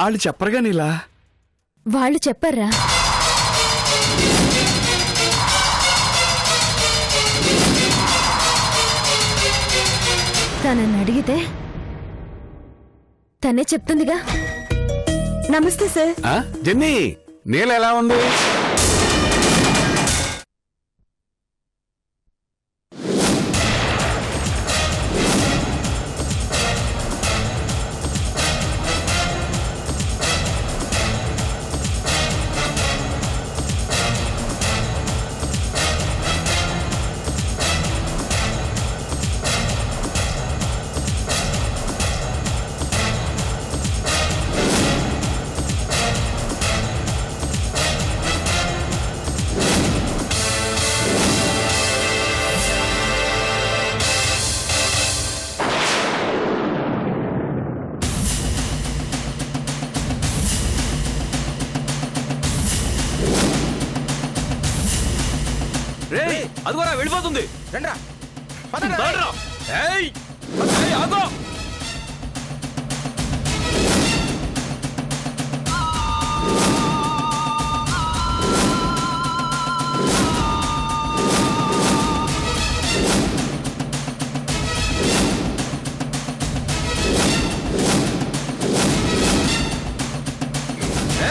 వాళ్ళు చెప్పరుగా నీలా. వాళ్ళు చెప్పర్రా. తనని అడిగితే తనే చెప్తుందిగా. నమస్తే సార్. జెన్నీ, నీళ్ళ ఎలా ఉంది? అదిగోరా వెళ్ళిపోతుంది. రండ్రా. ఏయ్ ఆగో.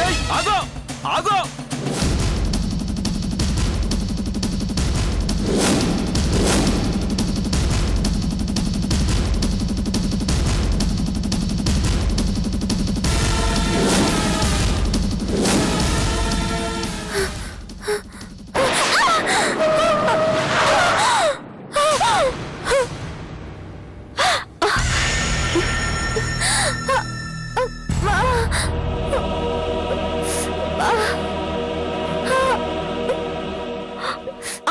ఏయ్ ఆగో ఆగో.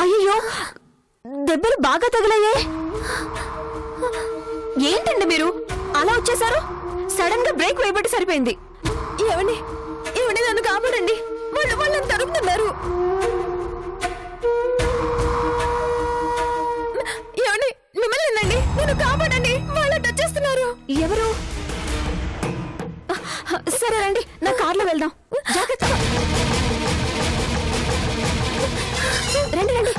అయ్యో, దెబ్బలు బాగా తగిలాయే. ఏంటండి మీరు అలా వచ్చేసారు? సడన్ గా బ్రేక్ వేయబట్టి సరిపోయింది. ఏమండి ఏమండి, నన్ను కాపాడండి. వాళ్ళని తరుముతున్నారు. ఏమండి, మిమ్మల్ని నన్ను కాపాడండి. వాళ్ళు వచ్చేస్తున్నారు. ఎవరు? సరే రండి, నా కార్లో వెళ్దాం. జాగ్రత్త. రండి రండి.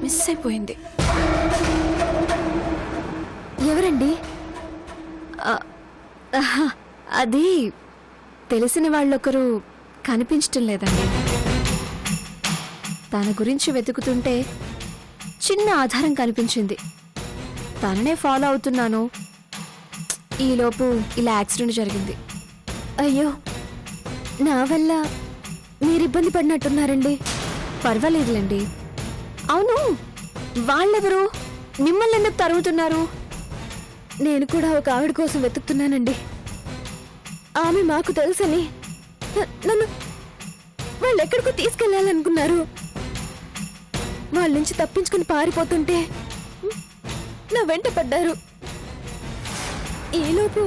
మిస్ అయిపోయింది. ఎవరండి? అది తెలిసిన వాళ్ళొకరు కనిపించటం లేదండి. తన గురించి వెతుకుతుంటే చిన్న ఆధారం కనిపించింది. తననే ఫాలో అవుతున్నాను. ఈలోపు ఇలా యాక్సిడెంట్ జరిగింది. అయ్యో, నా వల్ల మీరు ఇబ్బంది పడినట్టున్నారండి. పర్వాలేదులేండి. అవును, వాళ్ళెవరు? మిమ్మల్ని ఎందుకు తరుగుతున్నారు? నేను కూడా ఒక ఆవిడ కోసం వెతుకుతున్నానండి. ఆమె మాకు తెలుసని నన్ను వాళ్ళు ఎక్కడికో తీసుకెళ్లాలనుకున్నారు. వాళ్ళ నుంచి తప్పించుకుని పారిపోతుంటే నా వెంట పడ్డారు. ఈలోపు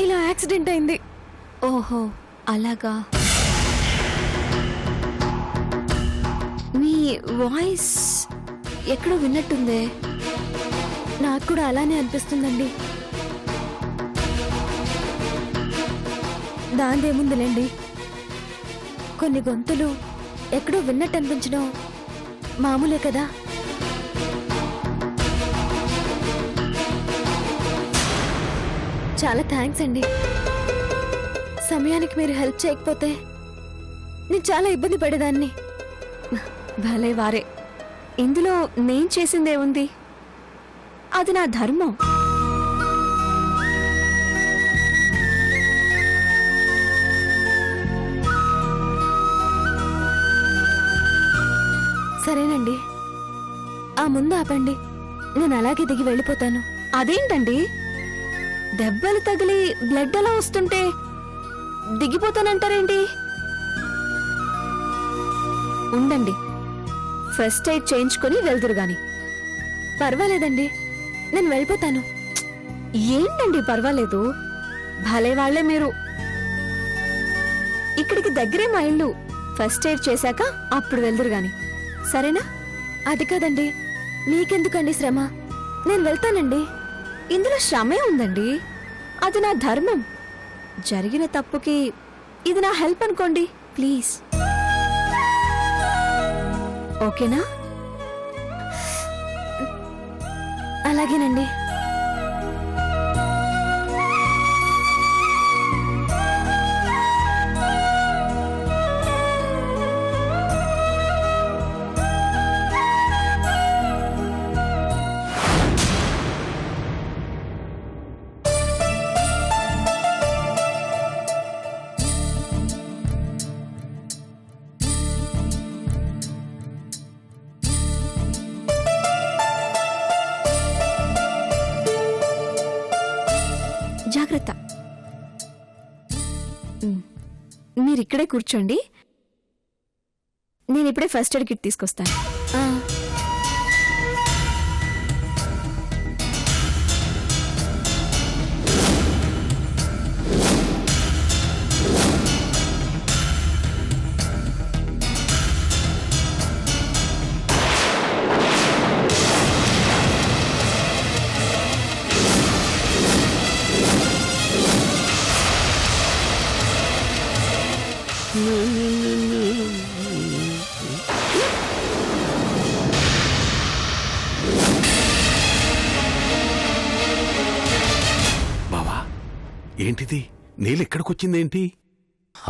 ఇలా యాక్సిడెంట్ అయింది. ఓహో, అలాగా. మీ వాయిస్ ఎక్కడో విన్నట్టుందే. నాకు కూడా అలానే అనిపిస్తుందండి. దాందేముందులేండి, కొన్ని గొంతులు ఎక్కడో విన్నట్టు అనిపించడం మామూలే కదా. చాలా థ్యాంక్స్ అండి. సమయానికి మీరు హెల్ప్ చేయకపోతే నేను చాలా ఇబ్బంది పడేదాన్ని. భలే వారే. ఇందులో నేను చేసిందేముంది? అది నా ధర్మం. సరేనండి, ఆ ముందు ఆపండి. నేను అలాగే దిగి వెళ్ళిపోతాను. అదేంటండి, దెబ్బలు తగిలి బ్లడ్ అలా వస్తుంటే దిగిపోతానంటారేంటి? ఉండండి, ఫస్ట్ ఎయిడ్ చేయించుకుని వెళ్తురు గాని. పర్వాలేదండి, నేను వెళ్ళిపోతాను. ఏంటండి పర్వాలేదు, భలే వాళ్లే మీరు. ఇక్కడికి దగ్గరే మా ఇల్లు. ఫస్ట్ ఎయిడ్ చేశాక అప్పుడు వెళ్దురు గాని, సరేనా? అది కాదండి, మీకెందుకండి శ్రమ, నేను వెళ్తానండి. ఇందులో శ్రమే ఉందండి, అది నా ధర్మం. జరిగిన తప్పుకి ఇది నా హెల్ప్ అనుకోండి ప్లీజ్. ఓకేనా? అలాగేనండి. జాగ్రత్త. మీరిక్కడే కూర్చోండి, నేను ఇప్పుడే ఫస్ట్ ఎయిడ్ కిట్ తీసుకొస్తాను. బావా, ఏంటిది? నీళ్ళు ఎక్కడికొచ్చిందేంటి?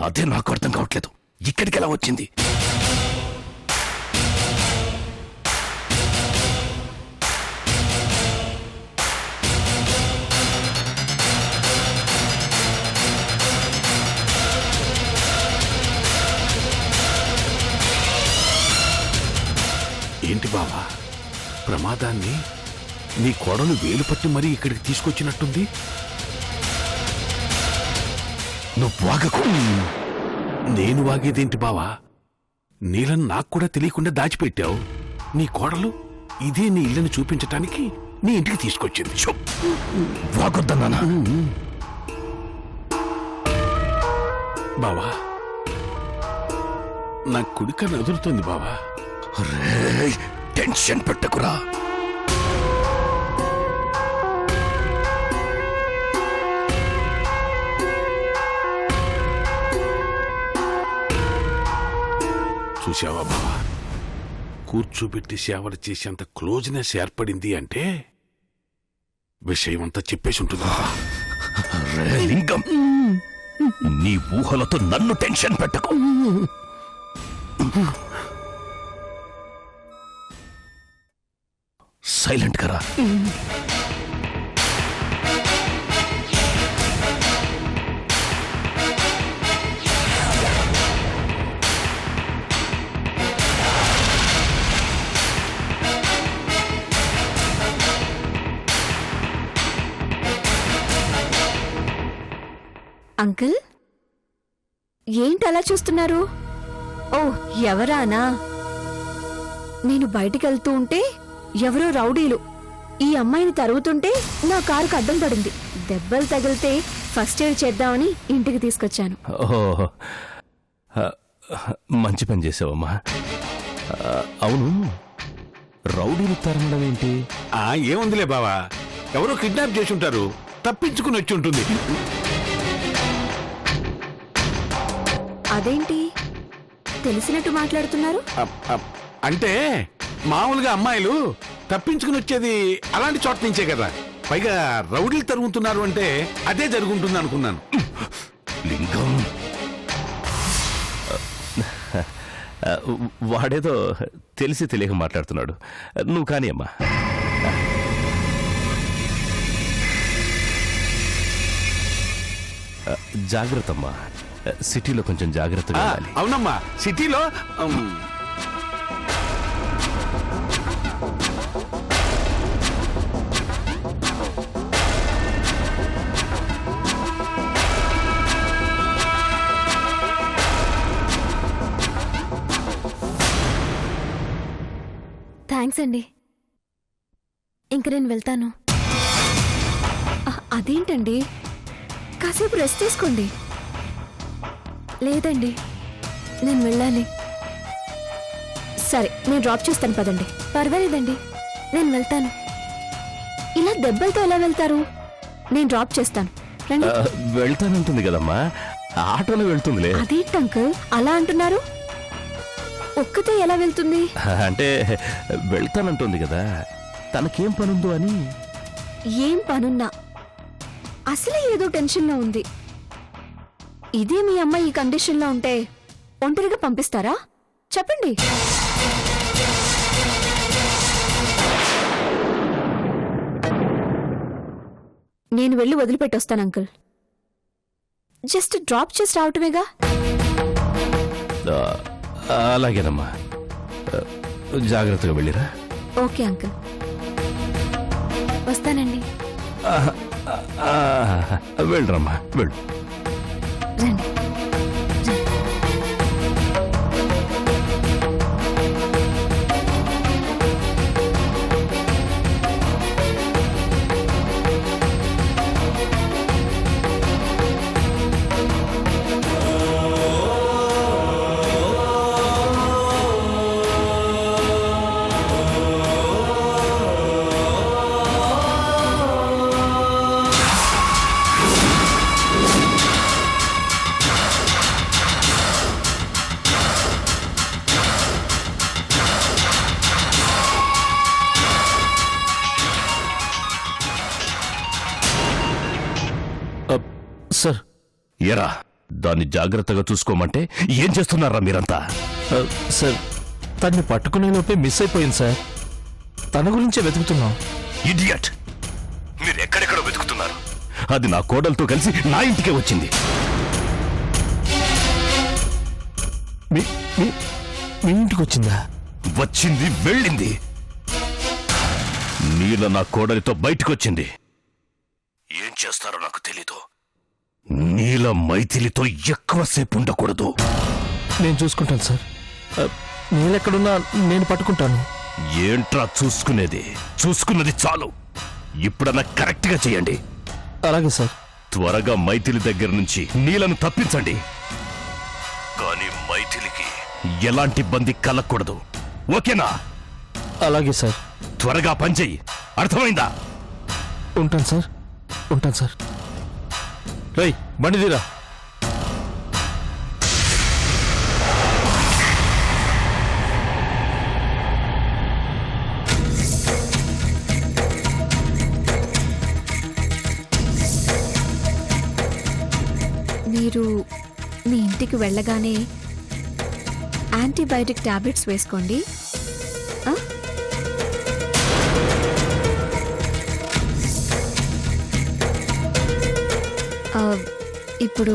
అదే నాకు అర్థం కావట్లేదు, ఇక్కడికి ఎలా వచ్చింది? ఏంటి బావా, ప్రమాదాన్ని నీ కోడలు వేలు పట్టి మరీ ఇక్కడికి తీసుకొచ్చినట్టుంది. నువ్వు వాగకు. నేను వాగేదేంటి బావా? నీళ్ళని నాకు కూడా తెలియకుండా దాచిపెట్టావు. నీ కోడలు ఇదే నీ ఇల్లుని చూపించటానికి నీ ఇంటికి తీసుకొచ్చింది. వాగొద్దన్నానా? బావా, నా కుడిక నదులుతుంది బావా. రేయ్, టెన్షన్ పెట్టకురా. చూశావా బావా, కూర్చోబెట్టి సేవలు చేసేంత క్లోజ్నెస్ ఏర్పడింది అంటే విషయం అంతా చెప్పేసి ఉంటుంది. రే లింగం, నీ ఊహలతో నన్ను టెన్షన్ పెట్టకు. సైలెంట్ కరా. అంకుల్, ఏంటి అలా చూస్తున్నారు? ఓ, ఎవరానా? నేను బయటికి వెళ్తూ ఉంటే ఎవరో రౌడీలు ఈ అమ్మాయిని తరుగుతుంటే నా కారుకు అడ్డం పడింది. దెబ్బలు తగిలితే ఫస్ట్ ఎయిడ్ చేద్దామని ఇంటికి తీసుకొచ్చాను. ఓహో, మంచి పని చేసావమ్మా. అవును, రౌడీలు తరమడం ఏంటి? ఏముందిలే బావా, ఎవరో కిడ్నాప్ చేసి ఉంటారు, తప్పించుకుని వచ్చి ఉంటుంది. అదేంటి తెలిసినట్టు మాట్లాడుతున్నారు? అంటే మామూలుగా అమ్మాయిలు తప్పించుకుని వచ్చేది అలాంటి చోట నుంచే కదా. పైగా రౌడీలు తరుగుతున్నారు అంటే అదే జరుగుంటుంది అనుకున్నాను. లింగం, వాడేదో తెలిసి తెలియక మాట్లాడుతున్నాడు. నువ్వు కానీ అమ్మా. జాగ్రత్త అమ్మా, సిటీలో కొంచెం జాగ్రత్తగా ఉండాలి. అవునమ్మా, సిటీలో థ్యాంక్స్ అండి. ఇంక నేను వెళ్తాను. అదేంటండి, కాసేపు రెస్ట్ తీసుకోండి. లేదండి, నేను వెళ్ళాలి. సరే, నేను డ్రాప్ చేస్తాను పదండి. పర్వాలేదండి, నేను వెళ్తాను. ఇలా దెబ్బలతో ఎలా వెళ్తారు? నేను డ్రాప్ చేస్తాను, రండి. వెళ్తానంటుంది కదమ్మా, ఆటోలో వెళ్తుందిలే. అదేంటి అంకుల్ అలా అంటున్నారు? ఒక్కతే ఎలా వెళ్తుంది? అంటే వెళ్తానంటుంది కదా, తనకేం పనుందో అని. ఏం పనున్నా అసలే ఏదో టెన్షన్లో ఉంది. ఇదే మీ అమ్మ ఈ కండిషన్లో ఉంటే ఒంటరిగా పంపిస్తారా? చెప్పండి. నేను వెళ్ళి వదిలిపెట్టొస్తాను అంకుల్. జస్ట్ డ్రాప్ చేసి రావటమేగా. ఆ, అలాగేనమ్మా, జాగ్రత్తగా వెళ్ళిరా. ఓకే అంకుల్, వస్తానండి. వెళ్ళరమ్మా, వెళ్ళు. రండి. సార్, ఎరా దాన్ని జాగ్రత్తగా చూసుకోమంటే ఏం చేస్తున్నారా మీరంతా? సార్, తన్ని పట్టుకునే లోపే మిస్ అయిపోయింది సార్. తన గురించే వెతుకుతున్నాం. ఇడియట్, మీరు ఎక్కడెక్కడ వెతుకుతున్నారు? అది నా కోడలతో కలిసి నా ఇంటికే వచ్చింది. మీ ఇంటికి వచ్చిందా? వచ్చింది, వెళ్ళింది. నీల నా కోడలితో బయటకొచ్చింది. ఏం చేస్తారో నాకు తెలీదు. నీల మైథిలితో ఎక్కువసేపు ఉండకూడదు. నేను చూసుకుంటాను సార్. నీళ్ళెక్కడున్నా నేను పట్టుకుంటాను. ఏంట్రా చూసుకునేది? చూసుకున్నది చాలు. ఇప్పుడన్నా కరెక్ట్గా చేయండి. అలాగే సార్. త్వరగా మైథిలి దగ్గర నుంచి నీలను తప్పించండి. కానీ మైథిలికి ఎలాంటి ఇబ్బంది కలగకూడదు. ఓకేనా? అలాగే సార్. త్వరగా పనిచెయ్యి, అర్థమైందా? ఉంటాను సార్, ఉంటాను సార్. రేయ్, బండి తీరా. మీరు మీ ఇంటికి వెళ్ళగానే యాంటీబయాటిక్ టాబ్లెట్స్ వేసుకోండి. ఆ? ఇప్పుడు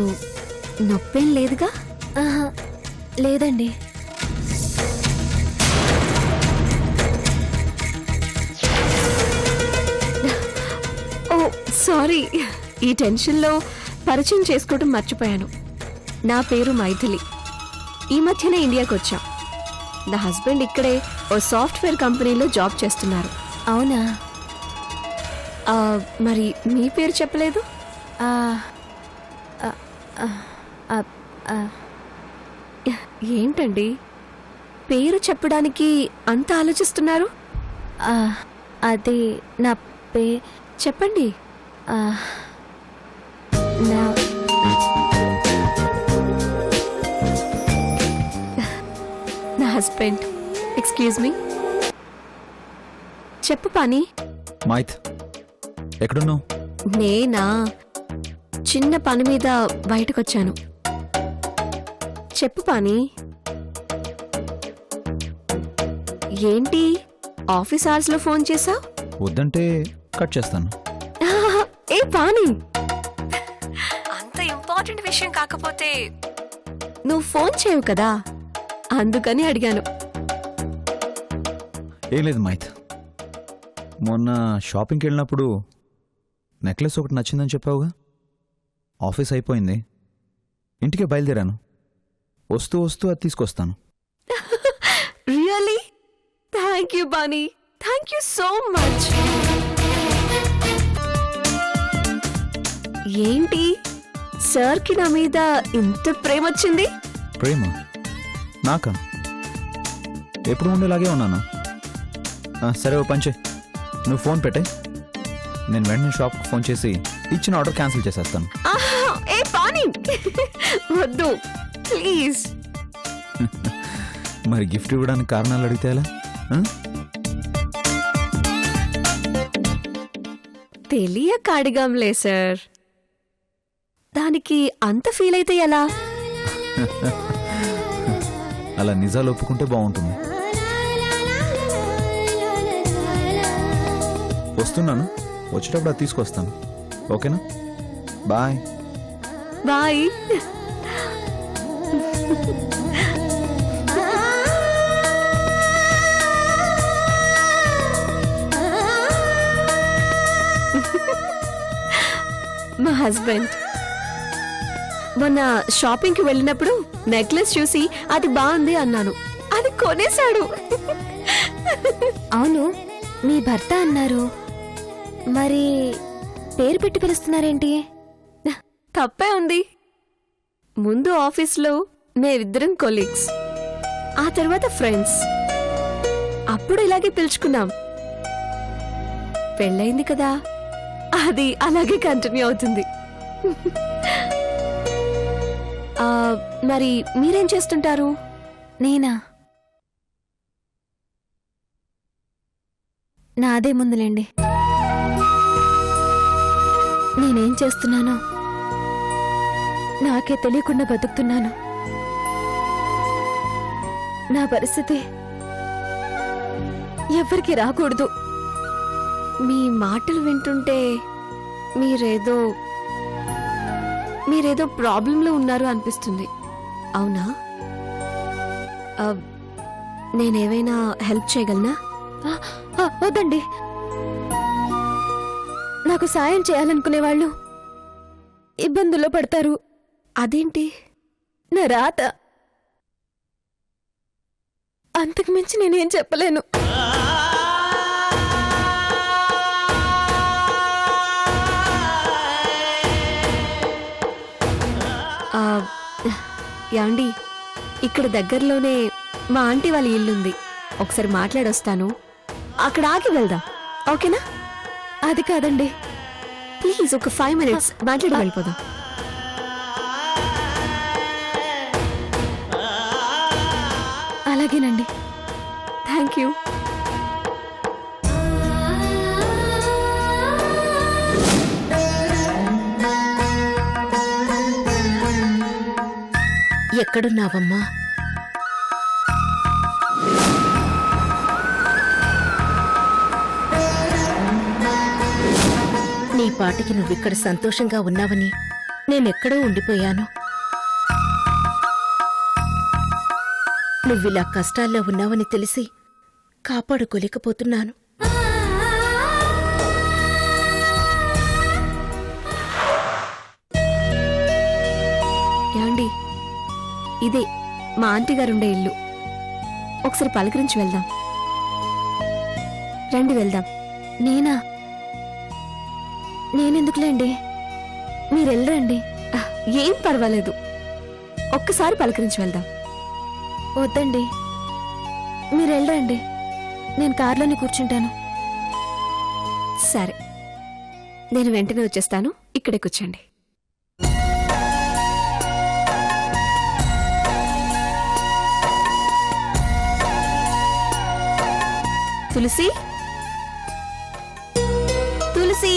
నొప్పేం లేదుగా? లేదండి. ఓ సారీ, ఈ టెన్షన్లో పరిచయం చేసుకోవడం మర్చిపోయాను. నా పేరు మైథిలి. ఈ మధ్యనే ఇండియాకి వచ్చాం. నా హస్బెండ్ ఇక్కడే ఓ సాఫ్ట్వేర్ కంపెనీలో జాబ్ చేస్తున్నారు. అవునా? మరి మీ పేరు చెప్పలేదు? ఏంటండి పేరు చెప్పడానికి అంత ఆలోచిస్తున్నారు? అది నా చెప్పండి. నా హస్బెండ్. Excuse me. చెప్పు పాని. మైత్, ఎక్కడున్నావు? నేనా? చిన్న పని మీద బయటకొచ్చాను. చెప్పు పాని. ఏంటి ఆఫీస్ అవర్స్ లో ఫోన్ చేసావు? వద్దంటే కట్ చేస్తాను. ఏ పాని, అంత ఇంపార్టెంట్ విషయం కాకపోతే నువ్వు ఫోన్ చేయవు కదా, అందుకని అడిగాను. ఏం లేదు మైత్, మొన్న షాపింగ్కి వెళ్ళినప్పుడు నెక్లెస్ ఒకటి నచ్చిందని చెప్పావుగా. ఆఫీస్ అయిపోయింది, ఇంటికే బయలుదేరాను. వస్తూ వస్తూ అది తీసుకొస్తాను. Really? Thanks. Thank you Bani, thank you so much. ఏంటి సార్కి నా మీద ఇంత ప్రేమ వచ్చింది? ప్రేమ నాకా? ఎప్పుడు ఉండేలాగే ఉన్నాను. సరే ఓ పంచే, నువ్వు ఫోన్ పెట్టే, నేను వెంటనే షాప్కి ఫోన్ చేసి ఇచ్చిన ఆర్డర్ క్యాన్సిల్ చేసేస్తాను. ఆహా, ఏ బానీ వద్దు ప్లీజ్. మరి గిఫ్ట్ ఇవ్వడానికి కారణాలు అడిగితే ఎలా? తెలియక అడిగాంలే సార్, దానికి అంత ఫీల్ అయితే ఎలా? అలా నిజాలు ఒప్పుకుంటే బాగుంటుంది. వస్తున్నాను, వచ్చేటప్పుడు అది తీసుకొస్తాను. ఓకేనా? బాయ్. బాయ్. మా హస్బెండ్ మొన్న షాపింగ్కి వెళ్ళినప్పుడు నెక్లెస్ చూసి అది బాగుంది అన్నాను, అది కొనేశాడు. అవును, మీ భర్త అన్నారు, మరి పేరు పెట్టి పిలుస్తున్నారేంటి? తప్పే ఉంది. ముందు ఆఫీస్లో మేమిద్దరం కొలీగ్స్, ఆ తర్వాత ఫ్రెండ్స్, అప్పుడు ఇలాగే పిలుచుకున్నాం. పెళ్ళయింది కదా, అది అలాగే కంటిన్యూ అవుతుంది. మరి మీరేం చేస్తుంటారు? నేనా? నాదే ముందులేండి. నేనేం చేస్తున్నానో నాకే తెలియకుండా బతుకుతున్నాను. నా పరిస్థితి ఎవ్వరికి రాకూడదు. మీ మాటలు వింటుంటే మీరేదో ప్రాబ్లంలో ఉన్నారు అనిపిస్తుంది. అవునా? నేనేమైనా హెల్ప్ చేయగలనా? వద్దండి, నాకు సాయం చేయాలనుకునే వాళ్ళు ఇబ్బందుల్లో పడతారు. అదేంటి? నా రాత, అంతకు మించి నేనేం చెప్పలేను. యాండి, ఇక్కడ దగ్గరలోనే మా ఆంటీ వాళ్ళ ఇల్లుంది, ఒకసారి మాట్లాడొస్తాను, అక్కడ ఆగి వెళ్దాం. ఓకేనా? అది కాదండి, ప్లీజ్ ఒక 5 minutes మాట్లాడి వెళ్ళిపోదాం. అలాగేనండి. Thank you. ఎక్కడున్నావమ్మా? నీ పాటికి నువ్విక్కడ సంతోషంగా ఉన్నావని నేనెక్కడో ఉండిపోయాను. నువ్విలా కష్టాల్లో ఉన్నావని తెలిసి కాపాడుకోలేకపోతున్నాను. యాండి, ఇదే మా ఆంటీ గారుండే ఇల్లు, ఒకసారి పలకరించి వెళ్దాం. రండి వెళ్దాం. నేనా? నేనెందుకులేండి, మీరెళ్ళరండి. ఏం పర్వాలేదు, ఒక్కసారి పలకరించి వెళ్దాం. వద్దండి, మీరెళ్ళరండి, నేను కార్లోనే కూర్చుంటాను. సరే, నేను వెంటనే వచ్చేస్తాను, ఇక్కడే కూర్చోండి. తులసి, తులసి,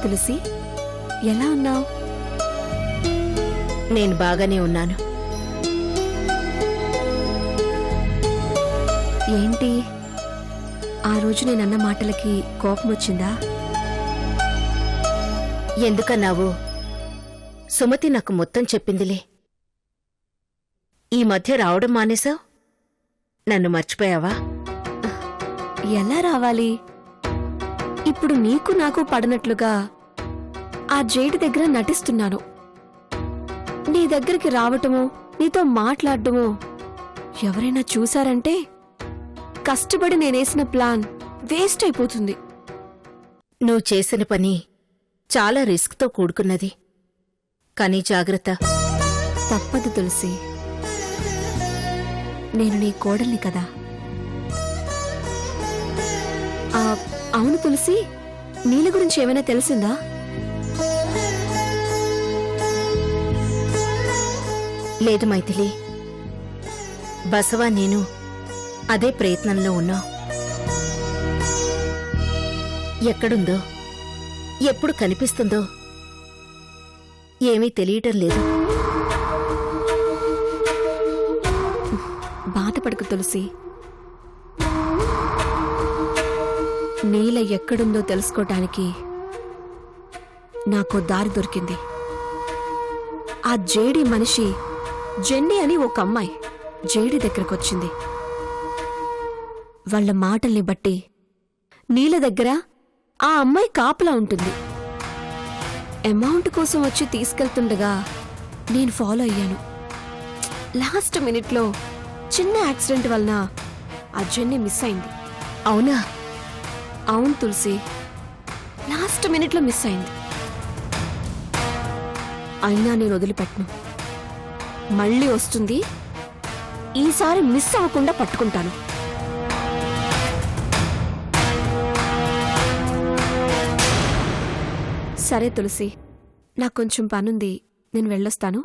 తులసి, ఎలా ఉన్నావు? నేను బాగానే ఉన్నాను. ఏంటి ఆ రోజు నేనన్న మాటలకి కోపం వచ్చిందా? ఎందుకన్నావు? సుమతి నాకు మొత్తం చెప్పిందిలే. ఈ మధ్య రావడం మానేశావు? నన్ను మర్చిపోయావా? ఎలా రావాలి? ఇప్పుడు నీకు నాకు పడనట్లుగా ఆ జైడు దగ్గర నటిస్తున్నాను. నీ దగ్గరికి రావటమో నీతో మాట్లాడటమో ఎవరైనా చూశారంటే కష్టపడి నేనేసిన ప్లాన్ వేస్ట్ అయిపోతుంది. నువ్వు చేసిన పని చాలా రిస్క్తో కూడుకున్నది. కానీ జాగ్రత్త. తప్పదు తులసి, నేను నీ కోడల్ని కదా. అవును తులసి, నీళ్ళ గురించి ఏమైనా తెలిసిందా? లేదు మైథిలి, బసవా నేను అదే ప్రయత్నంలో ఉన్నాం. ఎక్కడుందో, ఎప్పుడు కనిపిస్తుందో ఏమీ తెలియటం లేదు. బాధపడకు తులసి, నీల ఎక్కడుందో తెలుసుకోటానికి నాకో దారి దొరికింది. ఆ జేడి మనిషి జెన్నీ అని ఒక అమ్మాయి జేడి దగ్గరకొచ్చింది. వాళ్ళ మాటల్ని బట్టి నీల దగ్గర ఆ అమ్మాయి కాపలా ఉంటుంది. అమౌంట్ కోసం వచ్చి తీసుకెళ్తుండగా నేను ఫాలో అయ్యాను. లాస్ట్ మినిట్లో చిన్న యాక్సిడెంట్ వలన ఆ జెన్నీ మిస్ అయింది. అవునా? అవును తులసి, లాస్ట్ మినిట్లో మిస్ అయింది. అయినా నేను వదిలిపెట్టను. మళ్ళీ వస్తుంది. ఈసారి మిస్ అవ్వకుండా పట్టుకుంటాను. సరే తులసి, నాకు కొంచెం పనుంది, నేను వెళ్ళొస్తాను.